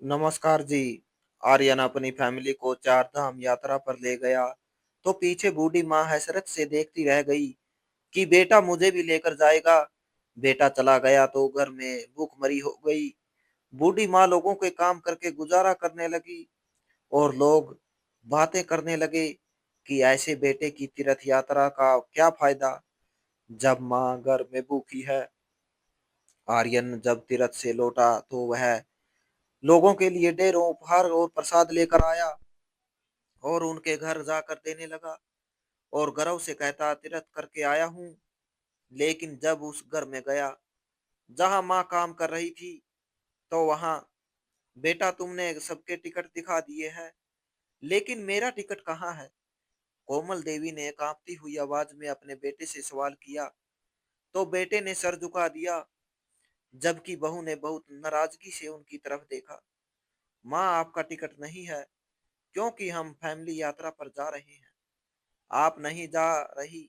नमस्कार जी। आर्यन अपनी फैमिली को चार धाम यात्रा पर ले गया तो पीछे बूढ़ी माँ हैसरत से देखती रह गई कि बेटा मुझे भी लेकर जाएगा। बेटा चला गया तो घर में भूखमरी हो गई। बूढ़ी माँ लोगों के काम करके गुजारा करने लगी और लोग बातें करने लगे कि ऐसे बेटे की तीर्थ यात्रा का क्या फायदा जब माँ घर में भूखी है। आर्यन जब तीर्थ से लौटा तो वह लोगों के लिए ढेरों उपहार और प्रसाद लेकर आया और उनके घर जाकर देने लगा और गर्व से कहता तीर्थ करके आया हूँ। लेकिन जब उस घर में गया जहां माँ काम कर रही थी तो वहां बेटा तुमने सबके टिकट दिखा दिए हैं लेकिन मेरा टिकट कहाँ है। कोमल देवी ने कांपती हुई आवाज में अपने बेटे से सवाल किया तो बेटे ने सर झुका दिया जबकि बहू ने बहुत नाराजगी से उनकी तरफ देखा। माँ आपका टिकट नहीं है क्योंकि हम फैमिली यात्रा पर जा रहे हैं। आप नहीं जा रही।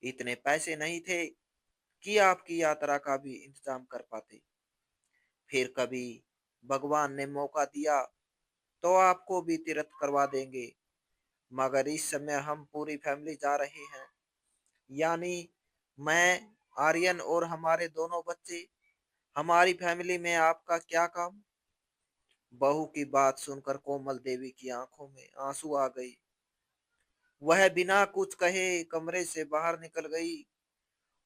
इतने पैसे नहीं थे कि आपकी यात्रा का भी इंतजाम कर पाते। फिर कभी भगवान ने मौका दिया तो आपको भी तीर्थ करवा देंगे। मगर इस समय हम पूरी फैमिली जा रहे हैं, यानी मैं, आर्यन और हमारे दोनों बच्चे। हमारी फैमिली में आपका क्या काम। बहू की बात सुनकर कोमल देवी की आंखों में आंसू आ गई। वह बिना कुछ कहे कमरे से बाहर निकल गई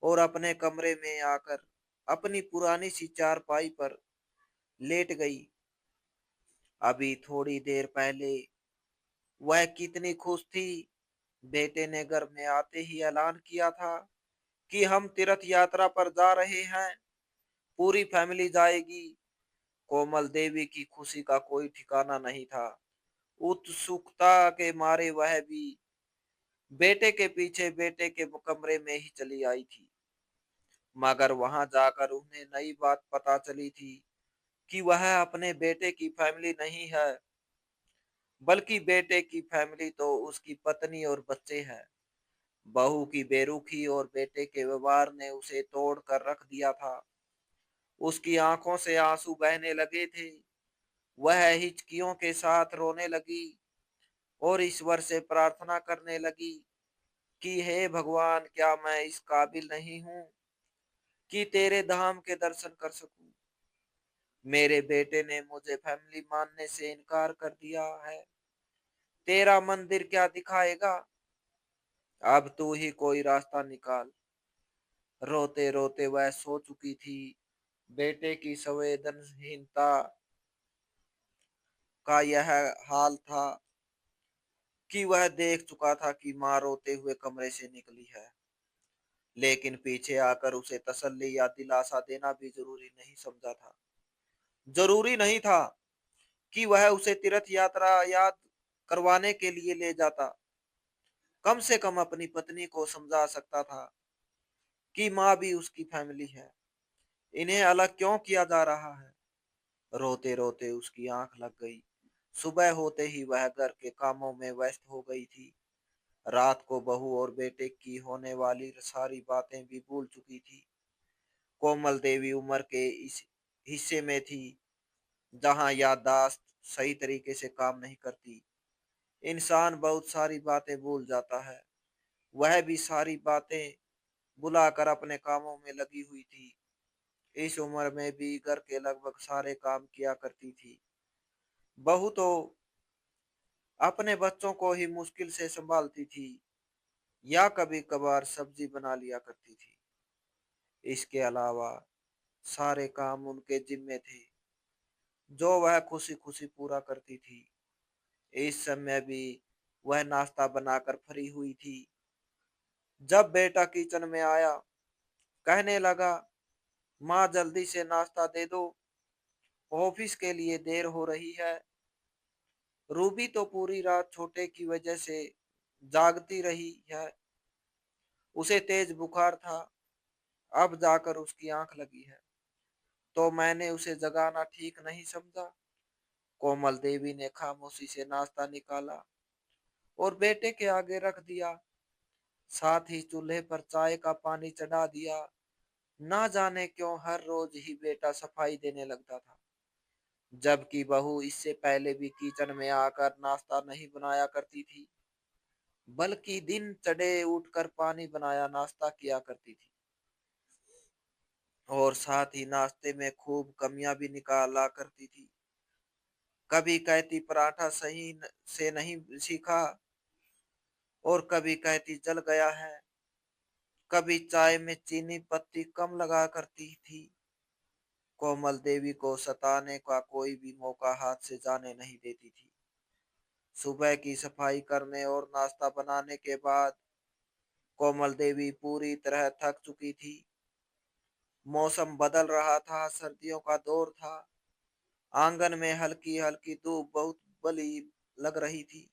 और अपने कमरे में आकर अपनी पुरानी सी चारपाई पर लेट गई। अभी थोड़ी देर पहले वह कितनी खुश थी। बेटे ने घर में आते ही ऐलान किया था कि हम तीर्थ यात्रा पर जा रहे हैं, पूरी फैमिली जाएगी। कोमल देवी की खुशी का कोई ठिकाना नहीं था। उत्सुकता के मारे वह भी बेटे के पीछे बेटे के कमरे में ही चली आई थी। मगर वहां जाकर उन्हें नई बात पता चली थी कि वह अपने बेटे की फैमिली नहीं है, बल्कि बेटे की फैमिली तो उसकी पत्नी और बच्चे हैं। बहू की बेरुखी और बेटे के व्यवहार ने उसे तोड़ कर रख दिया था। उसकी आंखों से आंसू बहने लगे थे। वह हिचकियों के साथ रोने लगी और ईश्वर से प्रार्थना करने लगी कि हे भगवान, क्या मैं इस काबिल नहीं हूं कि तेरे धाम के दर्शन कर सकूं। मेरे बेटे ने मुझे फैमिली मानने से इनकार कर दिया है। तेरा मंदिर क्या दिखाएगा। अब तू ही कोई रास्ता निकाल। रोते रोते वह सो चुकी थी। बेटे की संवेदनहीनता का यह हाल था कि वह देख चुका था कि माँ रोते हुए कमरे से निकली है, लेकिन पीछे आकर उसे तसल्ली या दिलासा देना भी जरूरी नहीं समझा था। जरूरी नहीं था कि वह उसे तीर्थ यात्रा याद करवाने के लिए ले जाता। कम से कम अपनी पत्नी को समझा सकता था कि माँ भी उसकी फैमिली है। इन्हें अलग क्यों किया जा रहा है। रोते रोते उसकी आंख लग गई। सुबह होते ही वह घर के कामों में व्यस्त हो गई थी। रात को बहू और बेटे की होने वाली सारी बातें भी भूल चुकी थी। कोमल देवी उम्र के इस हिस्से में थी जहां याददाश्त सही तरीके से काम नहीं करती। इंसान बहुत सारी बातें भूल जाता है। वह भी सारी बातें बुलाकर अपने कामों में लगी हुई थी। इस उम्र में भी घर के लगभग सारे काम किया करती थी। बहू तो अपने बच्चों को ही मुश्किल से संभालती थी या कभी कभार सब्जी बना लिया करती थी। इसके अलावा सारे काम उनके जिम्मे थे जो वह खुशी खुशी पूरा करती थी। इस समय भी वह नाश्ता बनाकर फ्री हुई थी जब बेटा किचन में आया। कहने लगा, माँ जल्दी से नाश्ता दे दो, ऑफिस के लिए देर हो रही है। रूबी तो पूरी रात छोटे की वजह से जागती रही है। उसे तेज बुखार था। अब जाकर उसकी आंख लगी है तो मैंने उसे जगाना ठीक नहीं समझा। कोमल देवी ने खामोशी से नाश्ता निकाला और बेटे के आगे रख दिया। साथ ही चूल्हे पर चाय का पानी चढ़ा दिया। ना जाने क्यों हर रोज ही बेटा सफाई देने लगता था। जबकि बहू इससे पहले भी किचन में आकर नाश्ता नहीं बनाया करती थी, बल्कि दिन चढ़े उठकर पानी बनाया नाश्ता किया करती थी और साथ ही नाश्ते में खूब कमियां भी निकाला करती थी। कभी कहती पराठा से नहीं सीखा और कभी कहती जल गया है। कभी चाय में चीनी पत्ती कम लगा करती थी। कोमल देवी को सताने का कोई भी मौका हाथ से जाने नहीं देती थी। सुबह की सफाई करने और नाश्ता बनाने के बाद कोमल देवी पूरी तरह थक चुकी थी। मौसम बदल रहा था, सर्दियों का दौर था। आंगन में हल्की हल्की धूप बहुत बली लग रही थी।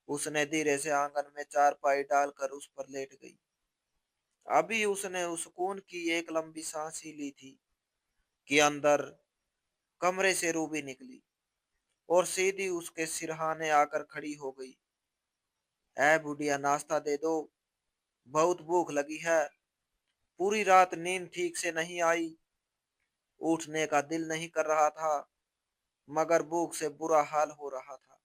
उसने धीरे से आंगन में चारपाई डालकर उस पर लेट गई। अभी उसने उस सुकून की एक लंबी सांस ही ली थी कि अंदर कमरे से रूबी निकली और सीधी उसके सिरहाने आकर खड़ी हो गई। ऐ बुढ़िया, नाश्ता दे दो, बहुत भूख लगी है। पूरी रात नींद ठीक से नहीं आई। उठने का दिल नहीं कर रहा था, मगर भूख से बुरा हाल हो रहा था।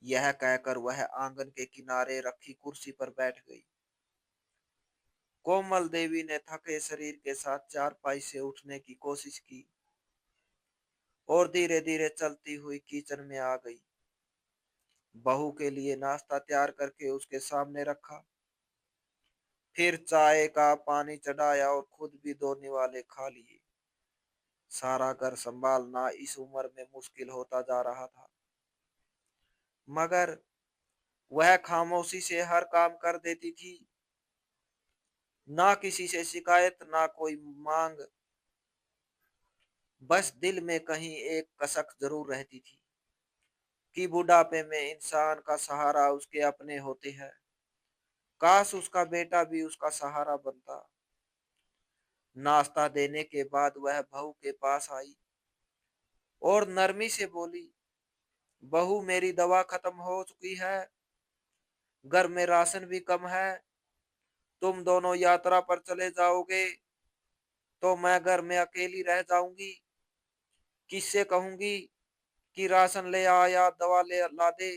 यह कहकर वह आंगन के किनारे रखी कुर्सी पर बैठ गई। कोमल देवी ने थके शरीर के साथ चारपाई से उठने की कोशिश की और धीरे धीरे चलती हुई किचन में आ गई। बहू के लिए नाश्ता तैयार करके उसके सामने रखा। फिर चाय का पानी चढ़ाया और खुद भी दो निवाले खा लिए। सारा घर संभालना इस उम्र में मुश्किल होता जा रहा था, मगर वह खामोशी से हर काम कर देती थी। ना किसी से शिकायत, ना कोई मांग। बस दिल में कहीं एक कसक जरूर रहती थी कि बुढ़ापे में इंसान का सहारा उसके अपने होते हैं। काश उसका बेटा भी उसका सहारा बनता। नाश्ता देने के बाद वह बहू के पास आई और नरमी से बोली, बहू, मेरी दवा खत्म हो चुकी है, घर में राशन भी कम है। तुम दोनों यात्रा पर चले जाओगे तो मैं घर में अकेली रह जाऊंगी। किससे कहूंगी कि राशन ले आ या दवा ले ला दे।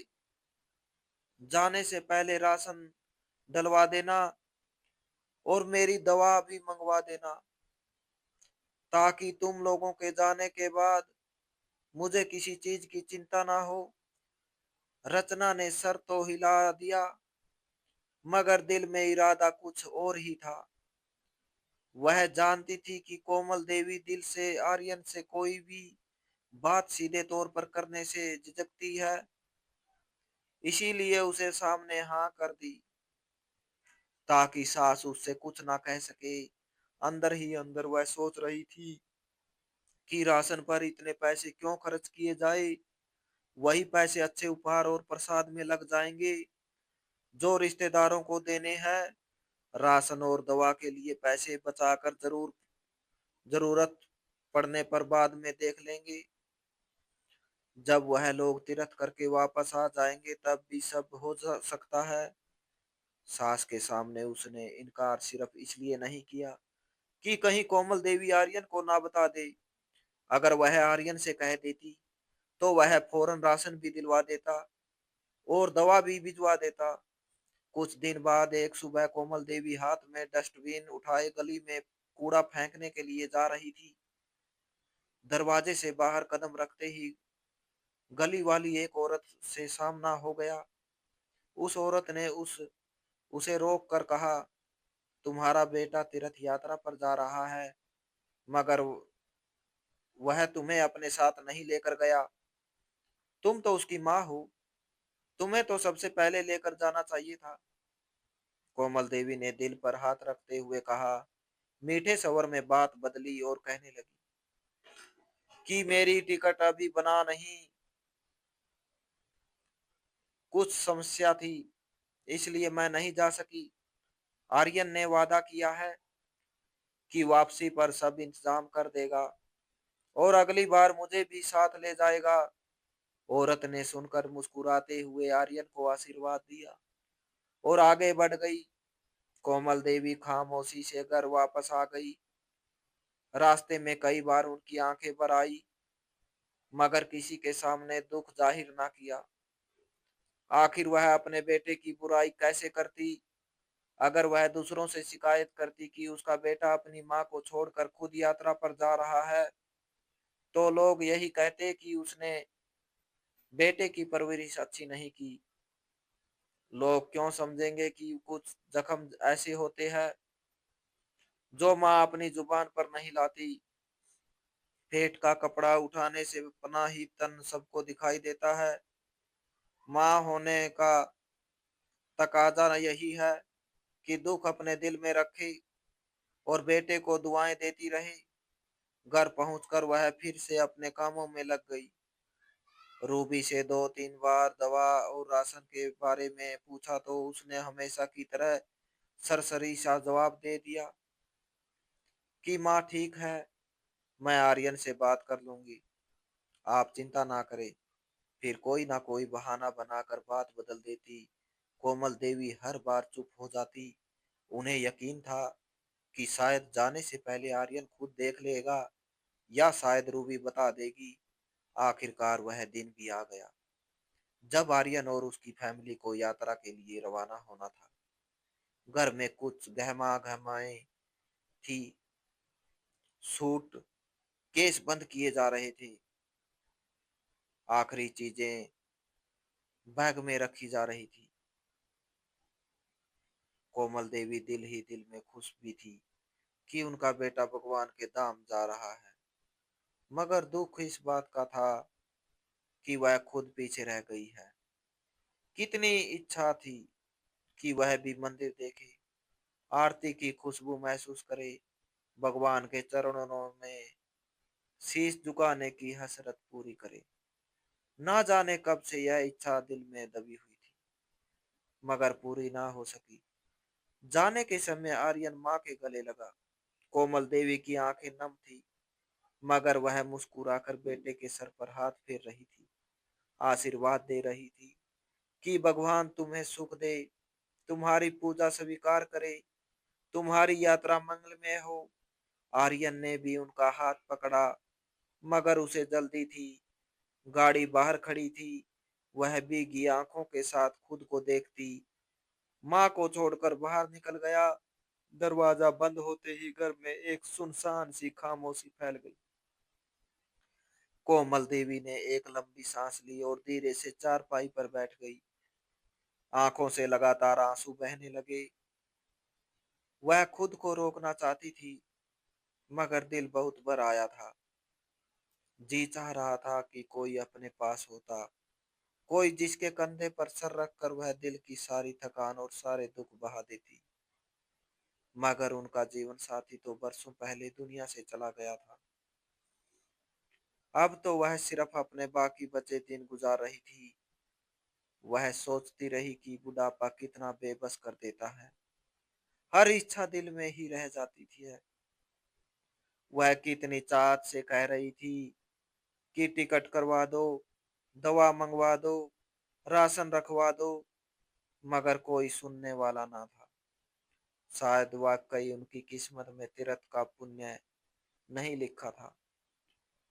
जाने से पहले राशन डलवा देना और मेरी दवा भी मंगवा देना, ताकि तुम लोगों के जाने के बाद मुझे किसी चीज की चिंता ना हो। रचना ने सर तो हिला दिया, मगर दिल में इरादा कुछ और ही था। वह जानती थी कि कोमल देवी दिल से आर्यन से कोई भी बात सीधे तौर पर करने से झिझकती है, इसीलिए उसे सामने हाँ कर दी, ताकि सास उससे कुछ ना कह सके। अंदर ही अंदर वह सोच रही थी कि राशन पर इतने पैसे क्यों खर्च किए जाए। वही पैसे अच्छे उपहार और प्रसाद में लग जाएंगे जो रिश्तेदारों को देने हैं। राशन और दवा के लिए पैसे बचाकर जरूरत पड़ने पर बाद में देख लेंगे। जब वह लोग तीरथ करके वापस आ जाएंगे तब भी सब हो सकता है। सास के सामने उसने इनकार सिर्फ इसलिए नहीं किया कि कहीं कोमल देवी आर्यन को ना बता दे। अगर वह आर्यन से कह देती तो वह फौरन राशन भी दिलवा देता और दवा भी भिजवा देता। कुछ दिन बाद एक सुबह कोमल देवी हाथ में डस्टबिन उठाए गली में कूड़ा फेंकने के लिए जा रही थी। दरवाजे से बाहर कदम रखते ही गली वाली एक औरत से सामना हो गया। उस औरत ने उसे रोक कर कहा, तुम्हारा बेटा तीर्थ यात्रा पर जा रहा है, मगर वह तुम्हें अपने साथ नहीं लेकर गया। तुम तो उसकी माँ हो, तुम्हें तो सबसे पहले लेकर जाना चाहिए था। कोमल देवी ने दिल पर हाथ रखते हुए कहा। मीठे स्वर में बात बदली और कहने लगी कि मेरी टिकट अभी बना नहीं, कुछ समस्या थी, इसलिए मैं नहीं जा सकी। आर्यन ने वादा किया है कि वापसी पर सब इंतजाम कर देगा और अगली बार मुझे भी साथ ले जाएगा। औरत ने सुनकर मुस्कुराते हुए आर्यन को आशीर्वाद दिया और आगे बढ़ गई। कोमल देवी खामोशी से घर वापस आ गई। रास्ते में कई बार उनकी आंखें भर आई, मगर किसी के सामने दुख जाहिर ना किया। आखिर वह अपने बेटे की बुराई कैसे करती? अगर वह दूसरों से शिकायत करती कि उसका बेटा अपनी माँ को छोड़कर खुद यात्रा पर जा रहा है, तो लोग यही कहते कि उसने बेटे की परवरिश अच्छी नहीं की। लोग क्यों समझेंगे कि कुछ जख्म ऐसे होते हैं जो माँ अपनी जुबान पर नहीं लाती। पेट का कपड़ा उठाने से अपना ही तन सबको दिखाई देता है। माँ होने का तकाजा यही है कि दुख अपने दिल में रखे और बेटे को दुआएं देती रहे। घर पहुंचकर वह फिर से अपने कामों में लग गई। रूबी से दो तीन बार दवा और राशन के बारे में पूछा तो उसने हमेशा की तरह सरसरी सा जवाब दे दिया कि माँ ठीक है, मैं आर्यन से बात कर लूंगी, आप चिंता ना करें। फिर कोई ना कोई बहाना बनाकर बात बदल देती। कोमल देवी हर बार चुप हो जाती। उन्हें यकीन था कि शायद जाने से पहले आर्यन खुद देख लेगा या शायद रूबी बता देगी। आखिरकार वह दिन भी आ गया जब आर्यन और उसकी फैमिली को यात्रा के लिए रवाना होना था। घर में कुछ गहमा गहमाएं थी। सूट केस बंद किए जा रहे थे। आखिरी चीजें बैग में रखी जा रही थी। कोमल देवी दिल ही दिल में खुश भी थी कि उनका बेटा भगवान के धाम जा रहा है, मगर दुख इस बात का था कि वह खुद पीछे रह गई है। कितनी इच्छा थी कि वह भी मंदिर देखे, आरती की खुशबू महसूस करे, भगवान के चरणों में शीश झुकाने की हसरत पूरी करे। ना जाने कब से यह इच्छा दिल में दबी हुई थी, मगर पूरी ना हो सकी। जाने के समय आर्यन माँ के गले लगा। कोमल देवी की आंखें नम थी, मगर वह मुस्कुराकर बेटे के सर पर हाथ फेर रही थी, आशीर्वाद दे रही थी कि भगवान तुम्हें सुख दे, तुम्हारी पूजा स्वीकार करे, तुम्हारी यात्रा मंगलमय हो। आर्यन ने भी उनका हाथ पकड़ा, मगर उसे जल्दी थी। गाड़ी बाहर खड़ी थी। वह भीगी आंखों के साथ खुद को देखती। माँ को छोड़कर बाहर निकल गया। दरवाजा बंद होते ही घर में एक सुनसान सी खामोशी फैल गई। कोमल देवी ने एक लंबी सांस ली और धीरे से चारपाई पर बैठ गई। आंखों से लगातार आंसू बहने लगे। वह खुद को रोकना चाहती थी, मगर दिल बहुत भर आया था। जी चाह रहा था कि कोई अपने पास होता, कोई जिसके कंधे पर सर रखकर वह दिल की सारी थकान और सारे दुख बहा देती। मगर उनका जीवन साथी तो बरसों पहले दुनिया से चला गया था। अब तो वह सिर्फ अपने बाकी बचे दिन गुजार रही थी। वह सोचती रही कि बुढ़ापा कितना बेबस कर देता है। हर इच्छा दिल में ही रह जाती थी। वह कितनी चाहत से कह रही थी कि टिकट करवा दो, दवा मंगवा दो, राशन रखवा दो, मगर कोई सुनने वाला ना था। शायद वाकई उनकी किस्मत में तीरथ का पुण्य नहीं लिखा था।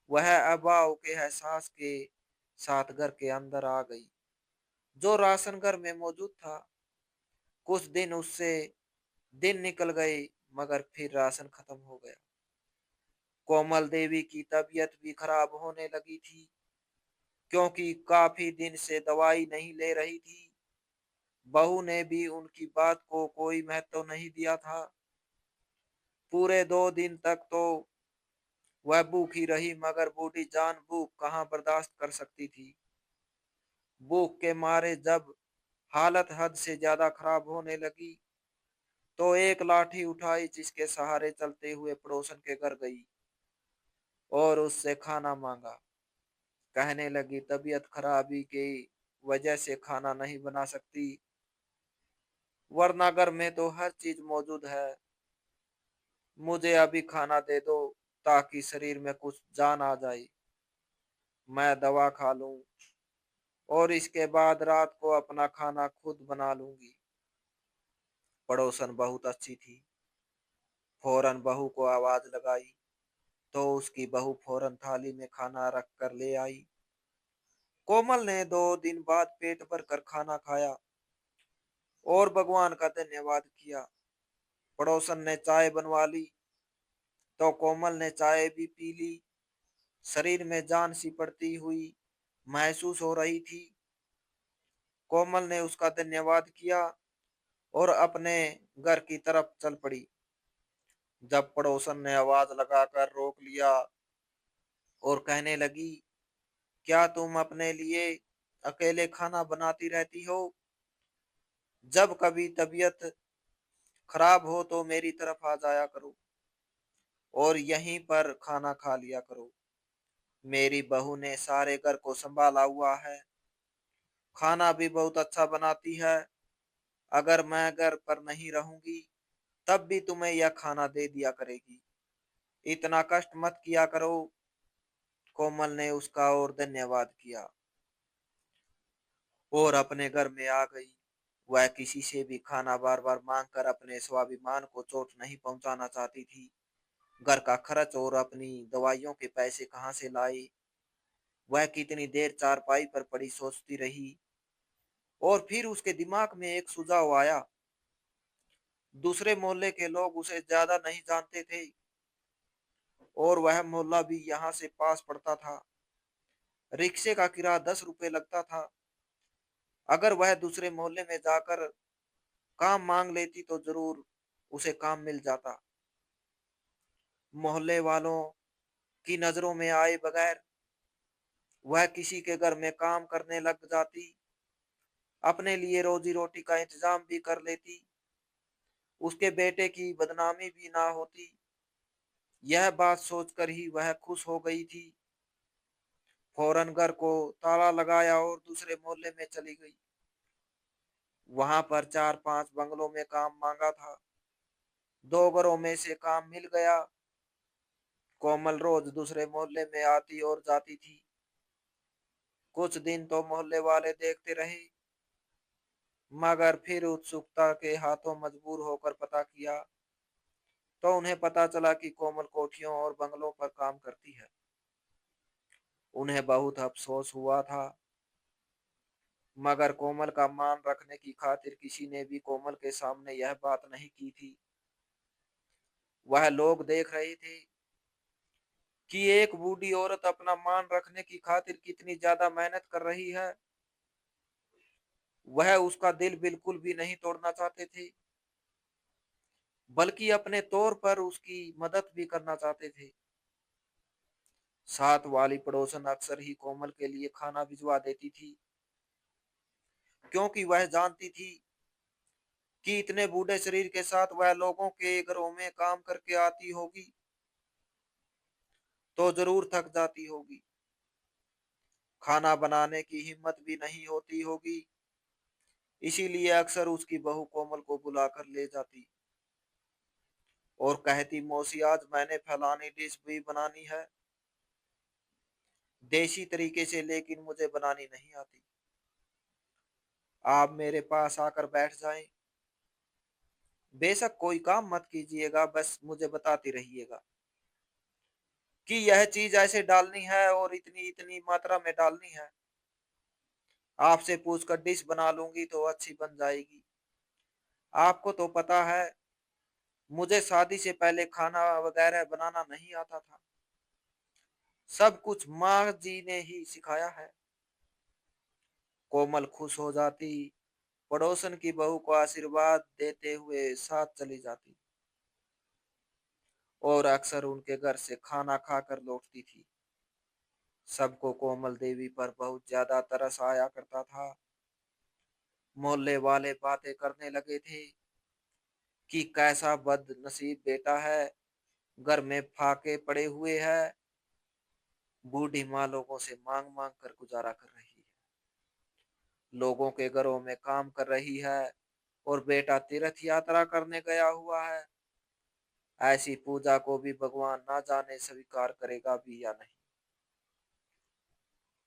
वह अभाव के एहसास के साथ घर के अंदर आ गई। जो राशन घर में मौजूद था, कुछ दिन उससे दिन निकल गए, मगर फिर राशन खत्म हो गया। कोमल देवी की तबीयत भी खराब होने लगी थी, क्योंकि काफी दिन से दवाई नहीं ले रही थी। बहू ने भी उनकी बात को कोई महत्व नहीं दिया था। पूरे 2 दिन तक तो वह भूखी रही, मगर बूढ़ी जान भूख कहाँ बर्दाश्त कर सकती थी। भूख के मारे जब हालत हद से ज्यादा खराब होने लगी, तो एक लाठी उठाई, जिसके सहारे चलते हुए पड़ोसन के घर गई और उससे खाना मांगा। कहने लगी, तबीयत खराबी की वजह से खाना नहीं बना सकती, वरना घर में तो हर चीज मौजूद है। मुझे अभी खाना दे दो, ताकि शरीर में कुछ जान आ जाए, मैं दवा खा लूं और इसके बाद रात को अपना खाना खुद बना लूंगी। पड़ोसन बहुत अच्छी थी, फौरन बहू को आवाज लगाई तो उसकी बहू फौरन थाली में खाना रख कर ले आई। कोमल ने 2 दिन बाद पेट भर कर खाना खाया और भगवान का धन्यवाद किया। पड़ोसन ने चाय बनवा ली तो कोमल ने चाय भी पी ली। शरीर में जान सी पड़ती हुई महसूस हो रही थी। कोमल ने उसका धन्यवाद किया और अपने घर की तरफ चल पड़ी। जब पड़ोसन ने आवाज लगाकर रोक लिया और कहने लगी, क्या तुम अपने लिए अकेले खाना बनाती रहती हो? जब कभी तबीयत खराब हो तो मेरी तरफ आ जाया करो और यहीं पर खाना खा लिया करो। मेरी बहू ने सारे घर को संभाला हुआ है, खाना भी बहुत अच्छा बनाती है। अगर मैं घर पर नहीं रहूंगी तब भी तुम्हें यह खाना दे दिया करेगी। इतना कष्ट मत किया करो। कोमल ने उसका और धन्यवाद किया और अपने घर में आ गई। वह किसी से भी खाना बार बार मांग कर अपने स्वाभिमान को चोट नहीं पहुंचाना चाहती थी। घर का खर्च और अपनी दवाइयों के पैसे कहाँ से लाई? वह कितनी देर चारपाई पर पड़ी सोचती रही और फिर उसके दिमाग में एक सुझाव आया। दूसरे मोहल्ले के लोग उसे ज्यादा नहीं जानते थे और वह मोहल्ला भी यहाँ से पास पड़ता था। रिक्शे का किराया 10 रुपए लगता था। अगर वह दूसरे मोहल्ले में जाकर काम मांग लेती तो जरूर उसे काम मिल जाता। मोहल्ले वालों की नजरों में आए बगैर वह किसी के घर में काम करने लग जाती। अपने लिए रोजी रोटी का इंतजाम भी कर लेती। उसके बेटे की बदनामी भी ना होती। यह बात सोचकर ही वह खुश हो गई थी। फौरन घर को ताला लगाया और दूसरे मोहल्ले में चली गई। वहां पर 4-5 बंगलों में काम मांगा था। 2 घरों में से काम मिल गया। कोमल रोज दूसरे मोहल्ले में आती और जाती थी। कुछ दिन तो मोहल्ले वाले देखते रहे, मगर फिर उत्सुकता के हाथों मजबूर होकर पता किया तो उन्हें पता चला कि कोमल कोठियों और बंगलों पर काम करती है। उन्हें बहुत अफसोस हुआ था, मगर कोमल का मान रखने की खातिर किसी ने भी कोमल के सामने यह बात नहीं की थी। वह लोग देख रहे थे कि एक बूढ़ी औरत अपना मान रखने की खातिर कितनी ज्यादा मेहनत कर रही है। वह उसका दिल बिल्कुल भी नहीं तोड़ना चाहते थे, बल्कि अपने तौर पर उसकी मदद भी करना चाहते थे। साथ वाली पड़ोसन अक्सर ही कोमल के लिए खाना भिजवा देती थी, क्योंकि वह जानती थी कि इतने बूढ़े शरीर के साथ वह लोगों के घरों में काम करके आती होगी तो जरूर थक जाती होगी। खाना बनाने की हिम्मत भी नहीं होती होगी। इसीलिए अक्सर उसकी बहू कोमल को बुलाकर ले जाती और कहती, मौसी आज मैंने फलानी डिश भी बनानी है, देसी तरीके से, लेकिन मुझे बनानी नहीं आती। आप मेरे पास आकर बैठ जाएं। बेशक कोई काम मत कीजिएगा, बस मुझे बताती रहिएगा कि यह चीज ऐसे डालनी है और इतनी इतनी मात्रा में डालनी है। आपसे पूछकर डिश बना लूंगी तो अच्छी बन जाएगी। आपको तो पता है मुझे शादी से पहले खाना वगैरह बनाना नहीं आता था। सब कुछ माँ जी ने ही सिखाया है। कोमल खुश हो जाती, पड़ोसन की बहू को आशीर्वाद देते हुए साथ चली जाती और अक्सर उनके घर से खाना खाकर लौटती थी। सबको कोमल देवी पर बहुत ज्यादा तरस आया करता था। मोहल्ले वाले बातें करने लगे थे कि कैसा बदनसीब बेटा है, घर में फाके पड़े हुए है। बूढ़ी माँ लोगों से मांग मांग कर गुजारा कर रही है, लोगों के घरों में काम कर रही है और बेटा तीर्थ यात्रा करने गया हुआ है। ऐसी पूजा को भी भगवान ना जाने स्वीकार करेगा भी या नहीं।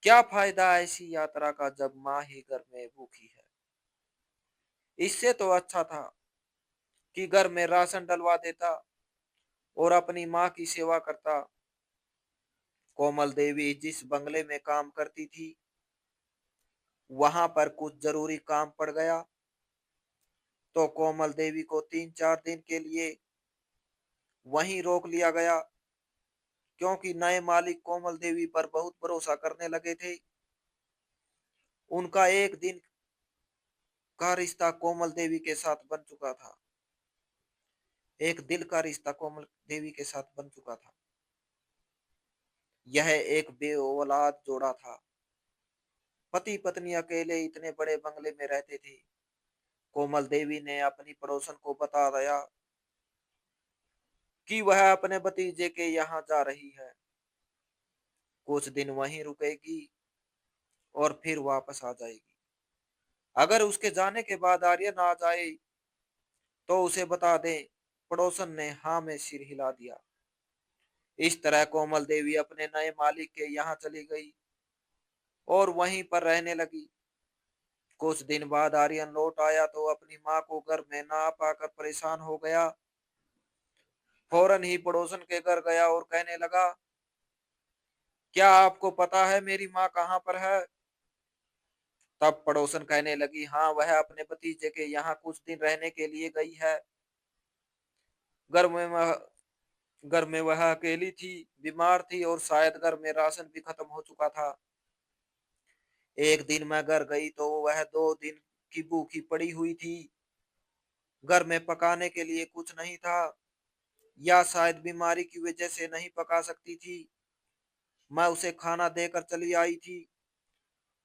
क्या फायदा ऐसी यात्रा का जब माँ ही घर में भूखी है। इससे तो अच्छा था कि घर में राशन डलवा देता और अपनी माँ की सेवा करता। कोमल देवी जिस बंगले में काम करती थी, वहां पर कुछ जरूरी काम पड़ गया, तो कोमल देवी को 3-4 दिन के लिए वहीं रोक लिया गया, क्योंकि नए मालिक कोमल देवी पर बहुत भरोसा करने लगे थे। उनका एक दिन का रिश्ता कोमल देवी के साथ बन चुका था। एक दिल का रिश्ता कोमल देवी के साथ बन चुका था। यह एक बे औलाद जोड़ा था। पति पत्नी अकेले इतने बड़े बंगले में रहते थे। कोमल देवी ने अपनी पड़ोसन को बता दिया कि वह अपने भतीजे के यहाँ जा रही है, कुछ दिन वहीं रुकेगी और फिर वापस आ जाएगी। अगर उसके जाने के बाद आर्यन आ जाए तो उसे बता दे। पड़ोसन ने हाँ में सिर हिला दिया। इस तरह कोमल देवी अपने नए मालिक के यहाँ चली गई और वहीं पर रहने लगी। कुछ दिन बाद आर्यन लौट आया तो अपनी माँ को घर में ना पाकर परेशान हो गया। फौरन ही पड़ोसन के घर गया और कहने लगा, क्या आपको पता है मेरी माँ कहाँ पर है? तब पड़ोसन कहने लगी, हाँ, वह अपने भतीजे के यहाँ कुछ दिन रहने के लिए गई है। घर में वह घर में वह अकेली थी, बीमार थी और शायद घर में राशन भी खत्म हो चुका था। एक दिन मैं घर गई तो वह 2 दिन की भूखी पड़ी हुई थी। घर में पकाने के लिए कुछ नहीं था, या शायद बीमारी की वजह से नहीं पका सकती थी। मैं उसे खाना देकर चली आई थी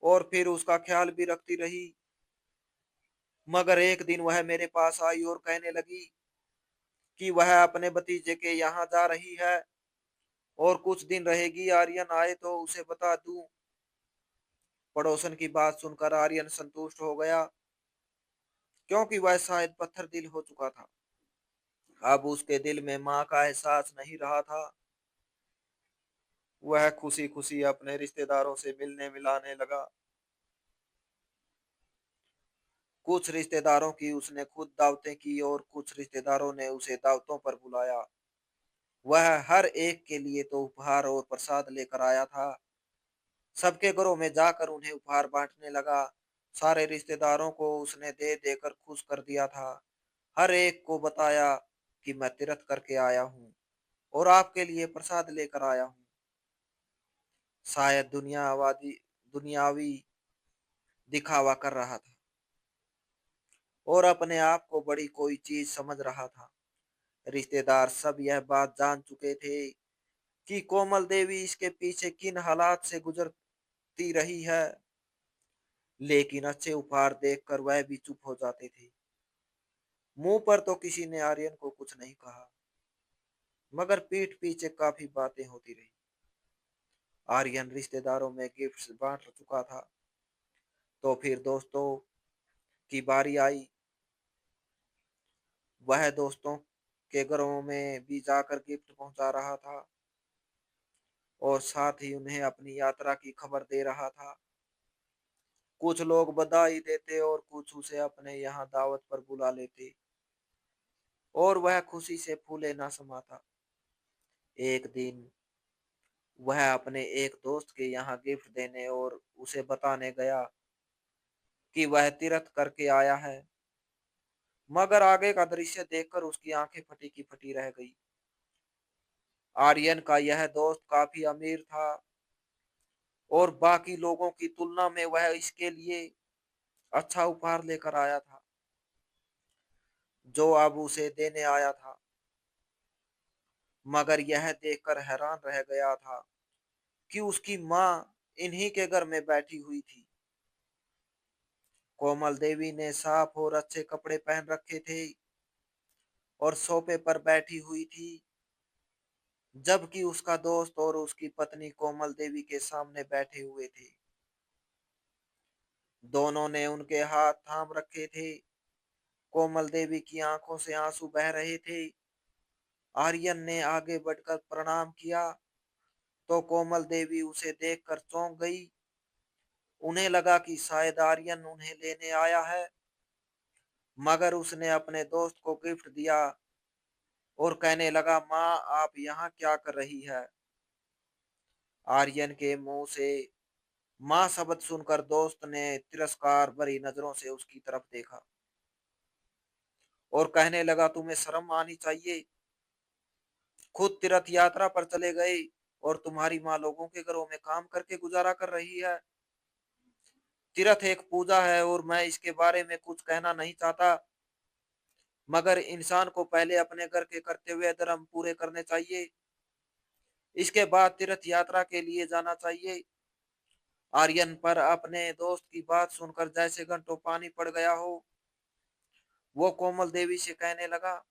और फिर उसका ख्याल भी रखती रही। मगर एक दिन वह मेरे पास आई और कहने लगी कि वह अपने भतीजे के यहाँ जा रही है और कुछ दिन रहेगी। आर्यन आए तो उसे बता दूं। पड़ोसन की बात सुनकर आर्यन संतुष्ट हो गया, क्योंकि वह शायद पत्थर दिल हो चुका था। अब उसके दिल में माँ का एहसास नहीं रहा था। वह खुशी खुशी अपने रिश्तेदारों से मिलने मिलाने लगा। कुछ रिश्तेदारों की उसने खुद दावतें की और कुछ रिश्तेदारों ने उसे दावतों पर बुलाया। वह हर एक के लिए तो उपहार और प्रसाद लेकर आया था। सबके घरों में जाकर उन्हें उपहार बांटने लगा। सारे रिश्तेदारों को उसने दे देकर खुश कर दिया था। हर एक को बताया कि मैं तीर्थ करके आया हूँ और आपके लिए प्रसाद लेकर आया हूँ। शायद दुनियावी दिखावा कर रहा था और अपने आप को बड़ी कोई चीज समझ रहा था। रिश्तेदार सब यह बात जान चुके थे कि कोमल देवी इसके पीछे किन हालात से गुजरती रही है, लेकिन अच्छे उपहार देखकर वह भी चुप हो जाते थे। मुंह पर तो किसी ने आर्यन को कुछ नहीं कहा, मगर पीठ पीछे काफी बातें होती रही। आर्यन रिश्तेदारों में गिफ्ट्स बांट चुका था, तो फिर दोस्तों की बारी आई। वह दोस्तों के घरों में भी जाकर गिफ्ट पहुंचा रहा था और साथ ही उन्हें अपनी यात्रा की खबर दे रहा था। कुछ लोग बधाई देते और कुछ उसे अपने यहाँ दावत पर बुला लेते और वह खुशी से फूले न समाता। एक दिन वह अपने एक दोस्त के यहाँ गिफ्ट देने और उसे बताने गया कि वह तीर्थ करके आया है, मगर आगे का दृश्य देखकर उसकी आंखें फटी की फटी रह गई। आर्यन का यह दोस्त काफी अमीर था और बाकी लोगों की तुलना में वह इसके लिए अच्छा उपहार लेकर आया था, जो अब उसे देने आया था। मगर यह देखकर हैरान रह गया था कि उसकी माँ इन्हीं के घर में बैठी हुई थी। कोमल देवी ने साफ और अच्छे कपड़े पहन रखे थे और सोफे पर बैठी हुई थी, जबकि उसका दोस्त और उसकी पत्नी कोमल देवी के सामने बैठे हुए थे। दोनों ने उनके हाथ थाम रखे थे। कोमल देवी की आंखों से आंसू बह रहे थे। आर्यन ने आगे बढ़कर प्रणाम किया तो कोमल देवी उसे देखकर चौंक गई। उन्हें लगा कि शायद आर्यन उन्हें लेने आया है, मगर उसने अपने दोस्त को गिफ्ट दिया और कहने लगा, माँ, आप यहाँ क्या कर रही है? आर्यन के मुंह से माँ शब्द सुनकर दोस्त ने तिरस्कार भरी नजरों से उसकी तरफ देखा और कहने लगा, तुम्हें शर्म आनी चाहिए। खुद तीर्थ यात्रा पर चले गए और तुम्हारी माँ लोगों के घरों में काम करके गुजारा कर रही है। तीर्थ एक पूजा है और मैं इसके बारे में कुछ कहना नहीं चाहता, मगर इंसान को पहले अपने घर के कर्तव्य धर्म पूरे करने चाहिए, इसके बाद तीर्थ यात्रा के लिए जाना चाहिए। आर्यन पर अपने दोस्त की बात सुनकर जैसे घंटों पानी पड़ गया हो। वो कोमल देवी से कहने लगा,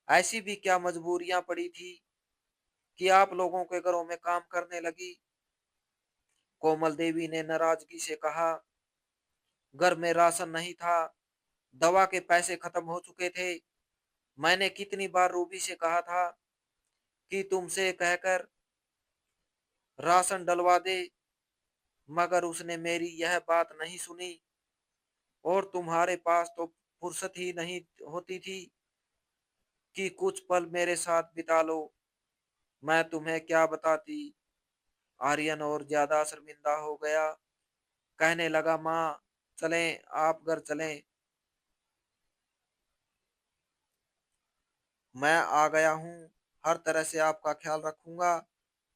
ऐसी भी क्या मजबूरियां पड़ी थी कि आप लोगों के घरों में काम करने लगी। कोमल देवी ने नाराजगी से कहा, घर में राशन नहीं था, दवा के पैसे खत्म हो चुके थे। मैंने कितनी बार रूबी से कहा था कि तुमसे कहकर राशन डलवा दे, मगर उसने मेरी यह बात नहीं सुनी। और तुम्हारे पास तो फुर्सत ही नहीं होती थी कि कुछ पल मेरे साथ बिता लो। मैं तुम्हें क्या बताती। आर्यन और ज्यादा शर्मिंदा हो गया, कहने लगा, माँ चलें, आप घर चलें, मैं आ गया हूँ, हर तरह से आपका ख्याल रखूंगा।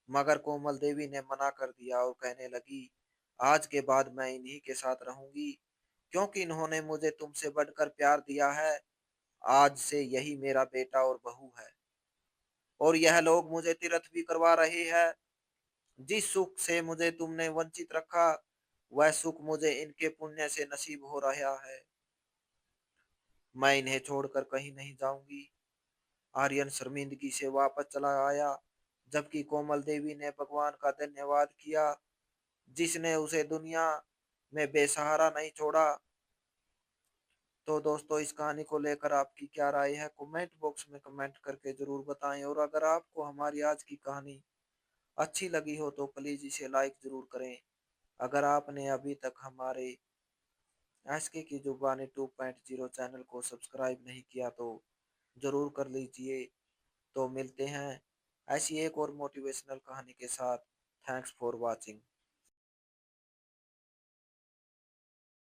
मगर कोमल देवी ने मना कर दिया और कहने लगी, आज के बाद मैं इन्हीं के साथ रहूंगी, क्योंकि इन्होंने मुझे तुमसे बढ़कर प्यार दिया है। आज से यही मेरा बेटा और बहू है, और यह लोग मुझे तीर्थ भी करवा रहे हैं। जिस सुख से मुझे तुमने वंचित रखा, वह सुख मुझे इनके पुण्य से नसीब हो रहा है। मैं इन्हें छोड़कर कहीं नहीं जाऊंगी। आर्यन शर्मिंदगी से वापस चला आया, जबकि कोमल देवी ने भगवान का धन्यवाद किया, जिसने उसे दुनिया में बेसहारा नहीं छोड़ा। तो दोस्तों, इस कहानी को लेकर आपकी क्या राय है, कमेंट बॉक्स में कमेंट करके जरूर बताएं। और अगर आपको हमारी आज की कहानी अच्छी लगी हो तो प्लीज इसे लाइक जरूर करें। अगर आपने अभी तक हमारे एसके की जुबानी 2.0 चैनल को सब्सक्राइब नहीं किया तो जरूर कर लीजिए। तो मिलते हैं ऐसी एक और मोटिवेशनल कहानी के साथ। Thanks for watching.